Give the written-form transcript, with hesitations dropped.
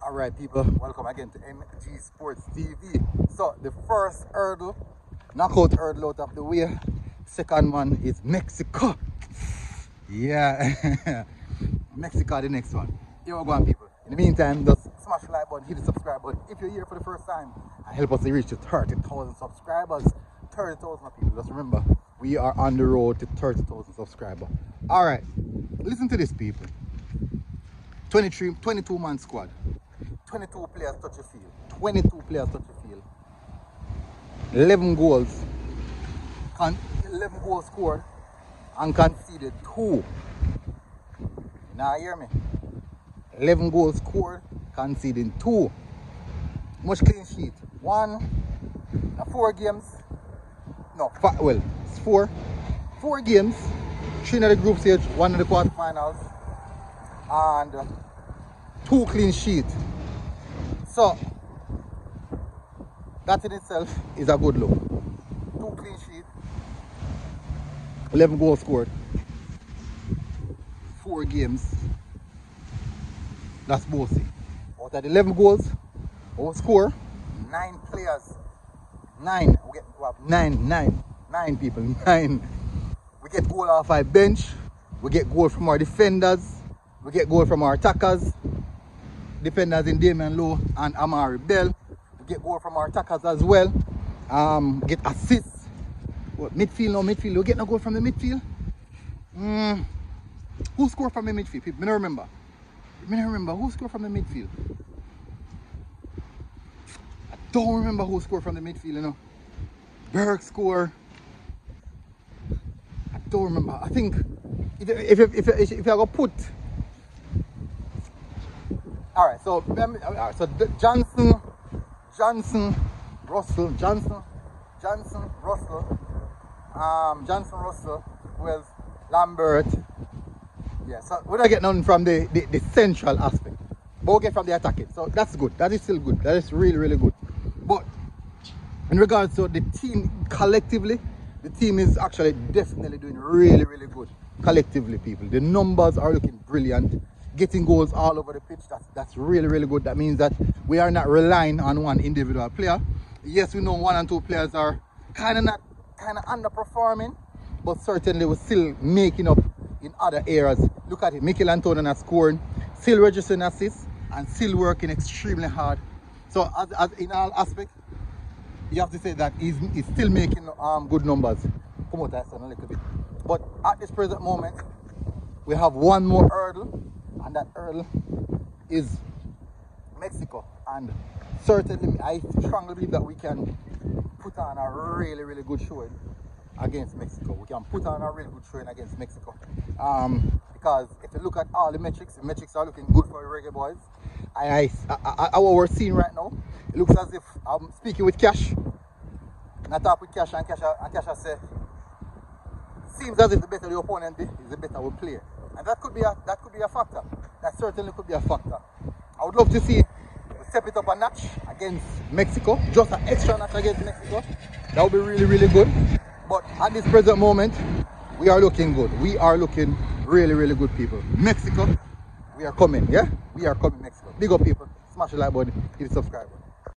Alright people, welcome again to MG Sports TV. So the first hurdle, knockout hurdle out of the way. Second one is Mexico. Yeah, Mexico the next one. Here we go on people. In the meantime, just smash the like button, hit the subscribe button if you're here for the first time and help us to reach to 30,000 subscribers. 30,000 people, just remember, we are on the road to 30,000 subscribers. Alright, listen to this people. 22-man squad. 22 players touch the field. 22 players touch the field. 11 goals. 11 goals scored and conceded 2. Now hear me. 11 goals scored, conceding 2. Much clean sheet. 4 games. No, well, it's 4. 4 games. 3 in the group stage, 1 in the quarterfinals, and 2 clean sheets. So that in itself is a good look. 2 clean sheets, 11 goals scored, 4 games. That's bossy. Out of the 11 goals, we score 9 players. 9. We have 9 people. 9. We get goal off our bench. We get goal from our defenders. We get goal from our attackers. Defenders in Damian Lowe and Amari Bell. We get goal from our attackers as well. Get assists. What, midfield? No midfield. We get no goal from the midfield. Who scored from the midfield? People, I don't remember. Who scored from the midfield. I don't remember who scored from the midfield. You know, Berg scored. I don't remember. I think if I go put. Alright, so Johnson, Russell, with Lambert. Yeah, so we don't get none from the central aspect, but we get from the attacking. So that's good. That is still good. That is really, really good. But in regards to the team collectively, the team is actually definitely doing really, really good collectively, people. The numbers are looking brilliant. Getting goals all over the pitch, that's really, really good. That means that we are not relying on one individual player. Yes, we know 1 and 2 players are kind of underperforming, but certainly we're still making up in other areas. Look at it, Mikel Antonio has scored, still registering assists, and still working extremely hard. So as in all aspects, you have to say that he's still making good numbers. Come out that a little bit. But at this present moment, we have one more hurdle, and that hurdle is Mexico. And certainly, I strongly believe that we can put on a really, really good showing against Mexico. We can put on a really good showing against Mexico. Because if you look at all the metrics are looking good for the Reggae Boyz. What we're seeing right now, it looks as if I'm speaking with Cash. And I talk with Cash, and Cash say, seems as if the better the opponent is, the better we play. And that could be a factor. That certainly could be a factor. I would love to see we step it up a notch against Mexico, just an extra notch against Mexico. That would be really, really good. But at this present moment, we are looking good. We are looking really, really good, people. Mexico, we are coming, yeah? We are coming, Mexico. Big up, people. Smash the like button, hit the subscribe button.